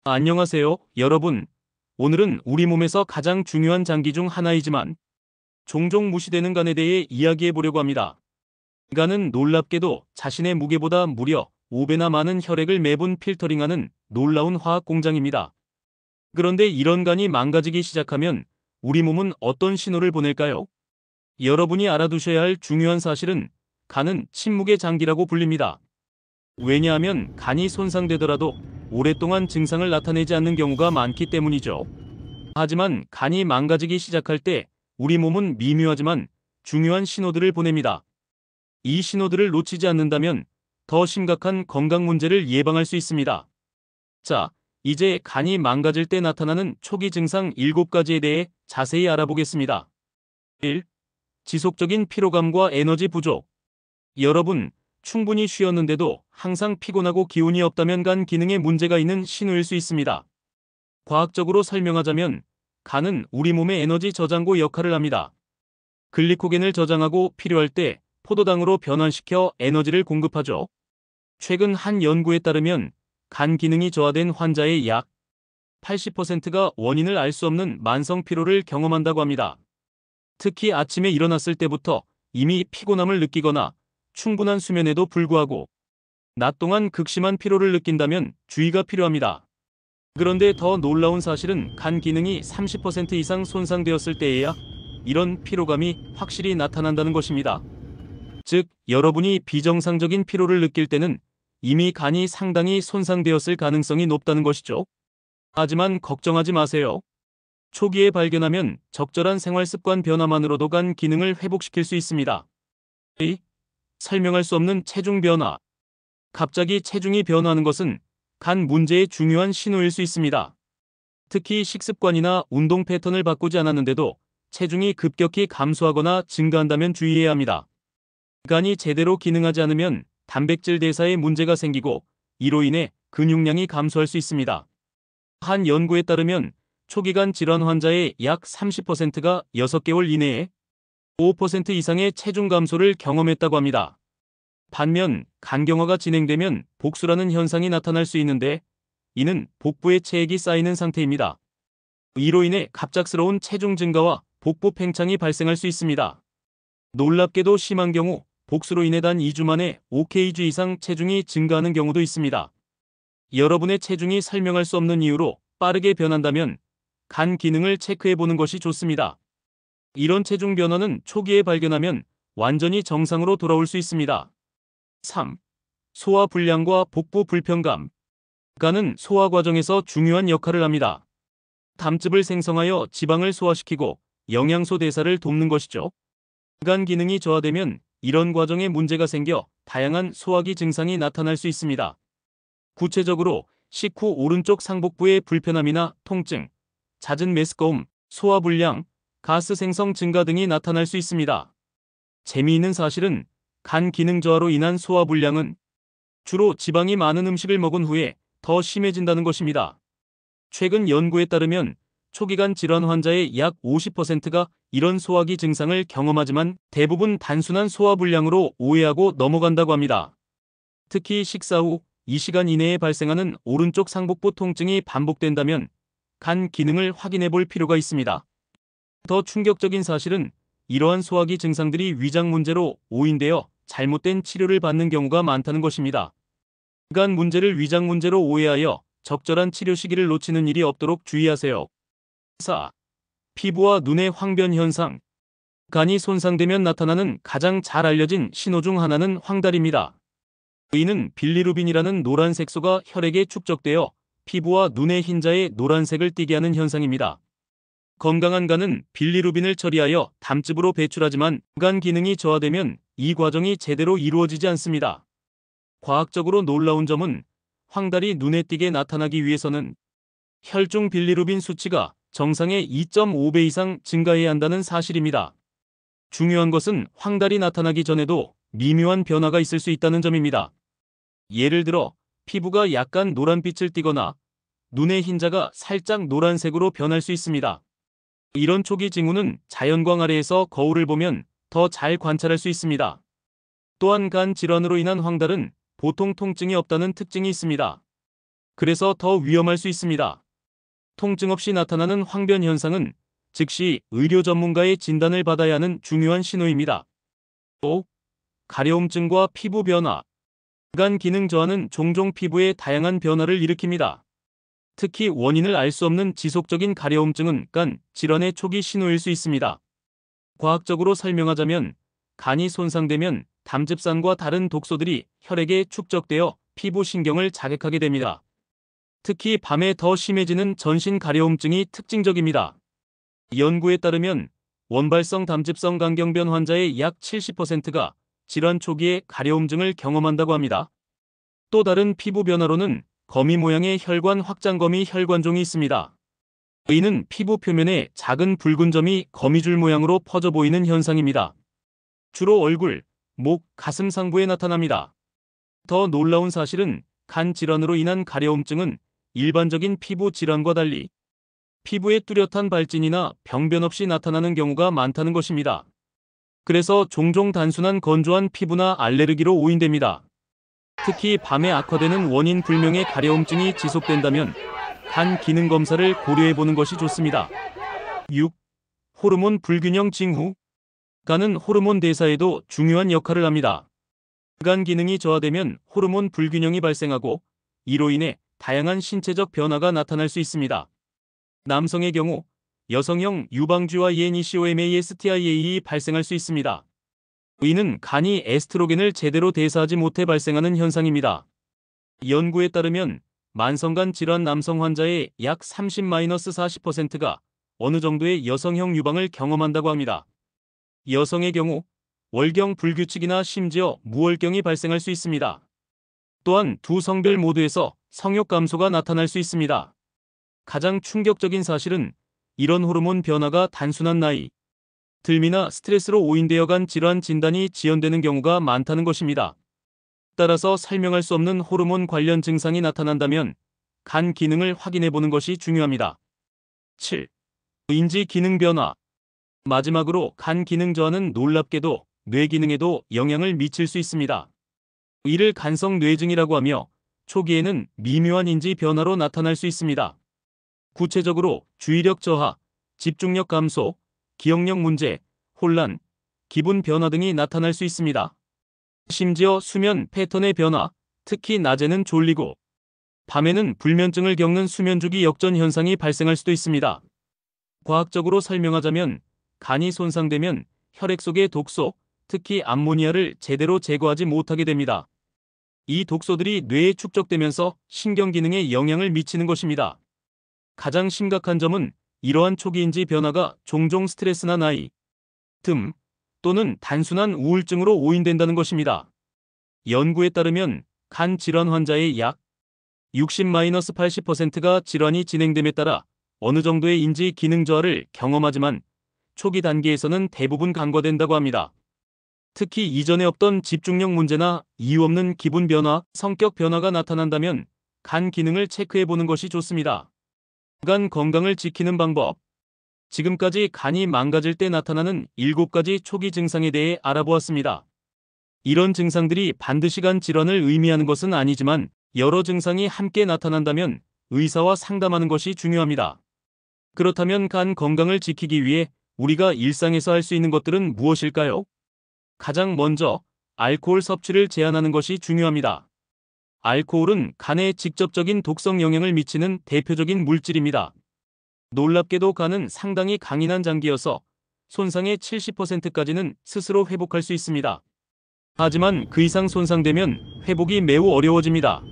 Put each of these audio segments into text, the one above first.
안녕하세요, 여러분. 오늘은 우리 몸에서 가장 중요한 장기 중 하나이지만 종종 무시되는 간에 대해 이야기해 보려고 합니다. 간은 놀랍게도 자신의 무게보다 무려 5배나 많은 혈액을 매분 필터링하는 놀라운 화학 공장입니다. 그런데 이런 간이 망가지기 시작하면 우리 몸은 어떤 신호를 보낼까요? 여러분이 알아두셔야 할 중요한 사실은 간은 침묵의 장기라고 불립니다. 왜냐하면 간이 손상되더라도 오랫동안 증상을 나타내지 않는 경우가 많기 때문이죠. 하지만 간이 망가지기 시작할 때 우리 몸은 미묘하지만 중요한 신호들을 보냅니다. 이 신호들을 놓치지 않는다면 더 심각한 건강 문제를 예방할 수 있습니다. 자, 이제 간이 망가질 때 나타나는 초기 증상 7가지에 대해 자세히 알아보겠습니다. 1. 지속적인 피로감과 에너지 부족. 여러분, 충분히 쉬었는데도 항상 피곤하고 기운이 없다면 간 기능에 문제가 있는 신호일 수 있습니다. 과학적으로 설명하자면 간은 우리 몸의 에너지 저장고 역할을 합니다. 글리코겐을 저장하고 필요할 때 포도당으로 변환시켜 에너지를 공급하죠. 최근 한 연구에 따르면 간 기능이 저하된 환자의 약 80%가 원인을 알 수 없는 만성 피로를 경험한다고 합니다. 특히 아침에 일어났을 때부터 이미 피곤함을 느끼거나 충분한 수면에도 불구하고 낮 동안 극심한 피로를 느낀다면 주의가 필요합니다. 그런데 더 놀라운 사실은 간 기능이 30% 이상 손상되었을 때에야 이런 피로감이 확실히 나타난다는 것입니다. 즉, 여러분이 비정상적인 피로를 느낄 때는 이미 간이 상당히 손상되었을 가능성이 높다는 것이죠. 하지만 걱정하지 마세요. 초기에 발견하면 적절한 생활 습관 변화만으로도 간 기능을 회복시킬 수 있습니다. 2. 설명할 수 없는 체중 변화. 갑자기 체중이 변화하는 것은 간 문제의 중요한 신호일 수 있습니다. 특히 식습관이나 운동 패턴을 바꾸지 않았는데도 체중이 급격히 감소하거나 증가한다면 주의해야 합니다. 간이 제대로 기능하지 않으면 단백질 대사에 문제가 생기고 이로 인해 근육량이 감소할 수 있습니다. 한 연구에 따르면 초기 간 질환 환자의 약 30%가 6개월 이내에 5% 이상의 체중 감소를 경험했다고 합니다. 반면 간경화가 진행되면 복수라는 현상이 나타날 수 있는데 이는 복부에 체액이 쌓이는 상태입니다. 이로 인해 갑작스러운 체중 증가와 복부 팽창이 발생할 수 있습니다. 놀랍게도 심한 경우 복수로 인해 단 2주 만에 5kg 이상 체중이 증가하는 경우도 있습니다. 여러분의 체중이 설명할 수 없는 이유로 빠르게 변한다면 간 기능을 체크해 보는 것이 좋습니다. 이런 체중 변화는 초기에 발견하면 완전히 정상으로 돌아올 수 있습니다. 3. 소화 불량과 복부 불편감. 간은 소화 과정에서 중요한 역할을 합니다. 담즙을 생성하여 지방을 소화시키고 영양소 대사를 돕는 것이죠. 간 기능이 저하되면 이런 과정에 문제가 생겨 다양한 소화기 증상이 나타날 수 있습니다. 구체적으로 식후 오른쪽 상복부의 불편함이나 통증, 잦은 메스꺼움, 소화 불량, 가스 생성 증가 등이 나타날 수 있습니다. 재미있는 사실은 간 기능 저하로 인한 소화 불량은 주로 지방이 많은 음식을 먹은 후에 더 심해진다는 것입니다. 최근 연구에 따르면 초기간 질환 환자의 약 50%가 이런 소화기 증상을 경험하지만 대부분 단순한 소화 불량으로 오해하고 넘어간다고 합니다. 특히 식사 후 2시간 이내에 발생하는 오른쪽 상복부 통증이 반복된다면 간 기능을 확인해 볼 필요가 있습니다. 더 충격적인 사실은 이러한 소화기 증상들이 위장 문제로 오인되어 잘못된 치료를 받는 경우가 많다는 것입니다. 간 문제를 위장 문제로 오해하여 적절한 치료 시기를 놓치는 일이 없도록 주의하세요. 4. 피부와 눈의 황변 현상. 간이 손상되면 나타나는 가장 잘 알려진 신호 중 하나는 황달입니다. 이는 빌리루빈이라는 노란 색소가 혈액에 축적되어 피부와 눈의 흰자에 노란색을 띠게 하는 현상입니다. 건강한 간은 빌리루빈을 처리하여 담즙으로 배출하지만 간 기능이 저하되면 이 과정이 제대로 이루어지지 않습니다. 과학적으로 놀라운 점은 황달이 눈에 띄게 나타나기 위해서는 혈중 빌리루빈 수치가 정상의 2.5배 이상 증가해야 한다는 사실입니다. 중요한 것은 황달이 나타나기 전에도 미묘한 변화가 있을 수 있다는 점입니다. 예를 들어 피부가 약간 노란빛을 띠거나 눈의 흰자가 살짝 노란색으로 변할 수 있습니다. 이런 초기 징후는 자연광 아래에서 거울을 보면 더 잘 관찰할 수 있습니다. 또한 간 질환으로 인한 황달은 보통 통증이 없다는 특징이 있습니다. 그래서 더 위험할 수 있습니다. 통증 없이 나타나는 황변 현상은 즉시 의료 전문가의 진단을 받아야 하는 중요한 신호입니다. 또 가려움증과 피부 변화, 간 기능 저하는 종종 피부에 다양한 변화를 일으킵니다. 특히 원인을 알 수 없는 지속적인 가려움증은 간 질환의 초기 신호일 수 있습니다. 과학적으로 설명하자면 간이 손상되면 담즙산과 다른 독소들이 혈액에 축적되어 피부 신경을 자극하게 됩니다. 특히 밤에 더 심해지는 전신 가려움증이 특징적입니다. 연구에 따르면 원발성 담즙성 간경변 환자의 약 70%가 질환 초기에 가려움증을 경험한다고 합니다. 또 다른 피부 변화로는 거미 모양의 혈관 확장거미 혈관종이 있습니다. 이는 피부 표면에 작은 붉은 점이 거미줄 모양으로 퍼져 보이는 현상입니다. 주로 얼굴, 목, 가슴 상부에 나타납니다. 더 놀라운 사실은 간 질환으로 인한 가려움증은 일반적인 피부 질환과 달리 피부에 뚜렷한 발진이나 병변 없이 나타나는 경우가 많다는 것입니다. 그래서 종종 단순한 건조한 피부나 알레르기로 오인됩니다. 특히 밤에 악화되는 원인 불명의 가려움증이 지속된다면 간 기능 검사를 고려해보는 것이 좋습니다. 6. 호르몬 불균형 징후. 간은 호르몬 대사에도 중요한 역할을 합니다. 간 기능이 저하되면 호르몬 불균형이 발생하고 이로 인해 다양한 신체적 변화가 나타날 수 있습니다. 남성의 경우 여성형 유방주와 ENECOMASTIAE 발생할 수 있습니다. 이는 간이 에스트로겐을 제대로 대사하지 못해 발생하는 현상입니다. 연구에 따르면 만성간 질환 남성 환자의 약 30-40%가 어느 정도의 여성형 유방을 경험한다고 합니다. 여성의 경우 월경 불규칙이나 심지어 무월경이 발생할 수 있습니다. 또한 두 성별 모두에서 성욕 감소가 나타날 수 있습니다. 가장 충격적인 사실은 이런 호르몬 변화가 단순한 나이, 들미나 스트레스로 오인되어 간 질환 진단이 지연되는 경우가 많다는 것입니다. 따라서 설명할 수 없는 호르몬 관련 증상이 나타난다면 간 기능을 확인해 보는 것이 중요합니다. 7. 인지 기능 변화. 마지막으로 간 기능 저하는 놀랍게도 뇌 기능에도 영향을 미칠 수 있습니다. 이를 간성 뇌증이라고 하며 초기에는 미묘한 인지 변화로 나타날 수 있습니다. 구체적으로 주의력 저하, 집중력 감소, 기억력 문제, 혼란, 기분 변화 등이 나타날 수 있습니다. 심지어 수면 패턴의 변화, 특히 낮에는 졸리고 밤에는 불면증을 겪는 수면주기 역전 현상이 발생할 수도 있습니다. 과학적으로 설명하자면 간이 손상되면 혈액 속의 독소, 특히 암모니아를 제대로 제거하지 못하게 됩니다. 이 독소들이 뇌에 축적되면서 신경 기능에 영향을 미치는 것입니다. 가장 심각한 점은 이러한 초기인지 변화가 종종 스트레스나 나이, 뜸 또는 단순한 우울증으로 오인된다는 것입니다. 연구에 따르면 간 질환 환자의 약 60-80%가 질환이 진행됨에 따라 어느 정도의 인지 기능 저하를 경험하지만 초기 단계에서는 대부분 간과된다고 합니다. 특히 이전에 없던 집중력 문제나 이유 없는 기분 변화, 성격 변화가 나타난다면 간 기능을 체크해 보는 것이 좋습니다. 간 건강을 지키는 방법. 지금까지 간이 망가질 때 나타나는 7가지 초기 증상에 대해 알아보았습니다. 이런 증상들이 반드시 간 질환을 의미하는 것은 아니지만 여러 증상이 함께 나타난다면 의사와 상담하는 것이 중요합니다. 그렇다면 간 건강을 지키기 위해 우리가 일상에서 할 수 있는 것들은 무엇일까요? 가장 먼저 알코올 섭취를 제한하는 것이 중요합니다. 알코올은 간에 직접적인 독성 영향을 미치는 대표적인 물질입니다. 놀랍게도 간은 상당히 강인한 장기여서 손상의 70%까지는 스스로 회복할 수 있습니다. 하지만 그 이상 손상되면 회복이 매우 어려워집니다.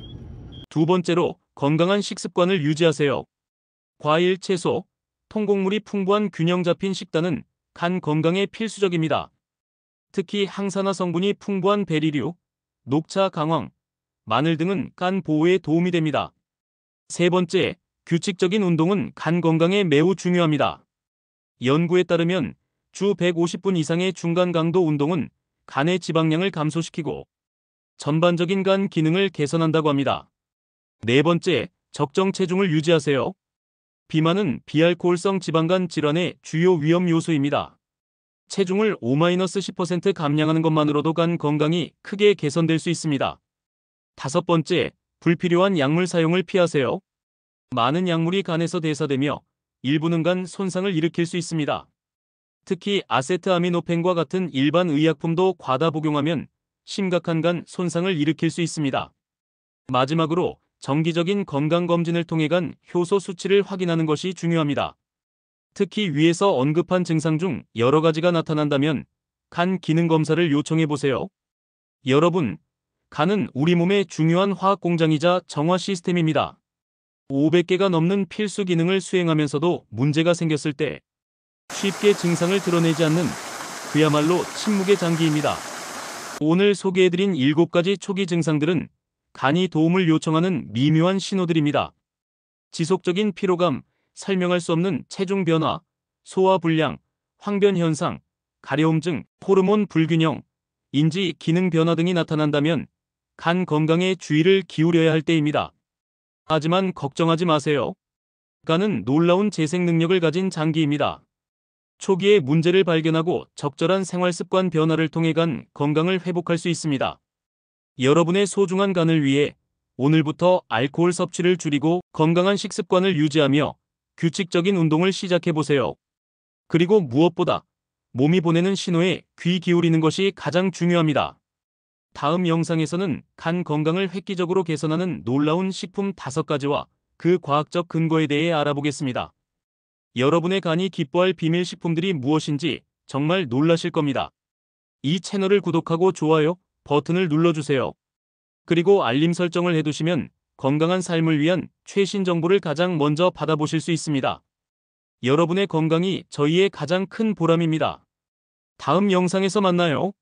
두 번째로 건강한 식습관을 유지하세요. 과일, 채소, 통곡물이 풍부한 균형 잡힌 식단은 간 건강에 필수적입니다. 특히 항산화 성분이 풍부한 베리류, 녹차, 강황, 마늘 등은 간 보호에 도움이 됩니다. 세 번째, 규칙적인 운동은 간 건강에 매우 중요합니다. 연구에 따르면 주 150분 이상의 중간 강도 운동은 간의 지방량을 감소시키고 전반적인 간 기능을 개선한다고 합니다. 네 번째, 적정 체중을 유지하세요. 비만은 비알코올성 지방간 질환의 주요 위험 요소입니다. 체중을 5-10% 감량하는 것만으로도 간 건강이 크게 개선될 수 있습니다. 다섯 번째, 불필요한 약물 사용을 피하세요. 많은 약물이 간에서 대사되며 일부는 간 손상을 일으킬 수 있습니다. 특히 아세트아미노펜과 같은 일반 의약품도 과다 복용하면 심각한 간 손상을 일으킬 수 있습니다. 마지막으로 정기적인 건강검진을 통해 간 효소 수치를 확인하는 것이 중요합니다. 특히 위에서 언급한 증상 중 여러 가지가 나타난다면 간 기능 검사를 요청해 보세요. 여러분, 간은 우리 몸의 중요한 화학 공장이자 정화 시스템입니다. 500개가 넘는 필수 기능을 수행하면서도 문제가 생겼을 때 쉽게 증상을 드러내지 않는 그야말로 침묵의 장기입니다. 오늘 소개해드린 7가지 초기 증상들은 간이 도움을 요청하는 미묘한 신호들입니다. 지속적인 피로감, 설명할 수 없는 체중 변화, 소화 불량, 황변 현상, 가려움증, 호르몬 불균형, 인지 기능 변화 등이 나타난다면 간 건강에 주의를 기울여야 할 때입니다. 하지만 걱정하지 마세요. 간은 놀라운 재생 능력을 가진 장기입니다. 초기에 문제를 발견하고 적절한 생활 습관 변화를 통해 간 건강을 회복할 수 있습니다. 여러분의 소중한 간을 위해 오늘부터 알코올 섭취를 줄이고 건강한 식습관을 유지하며 규칙적인 운동을 시작해보세요. 그리고 무엇보다 몸이 보내는 신호에 귀 기울이는 것이 가장 중요합니다. 다음 영상에서는 간 건강을 획기적으로 개선하는 놀라운 식품 5가지와 그 과학적 근거에 대해 알아보겠습니다. 여러분의 간이 기뻐할 비밀 식품들이 무엇인지 정말 놀라실 겁니다. 이 채널을 구독하고 좋아요 버튼을 눌러주세요. 그리고 알림 설정을 해두시면 건강한 삶을 위한 최신 정보를 가장 먼저 받아보실 수 있습니다. 여러분의 건강이 저희의 가장 큰 보람입니다. 다음 영상에서 만나요.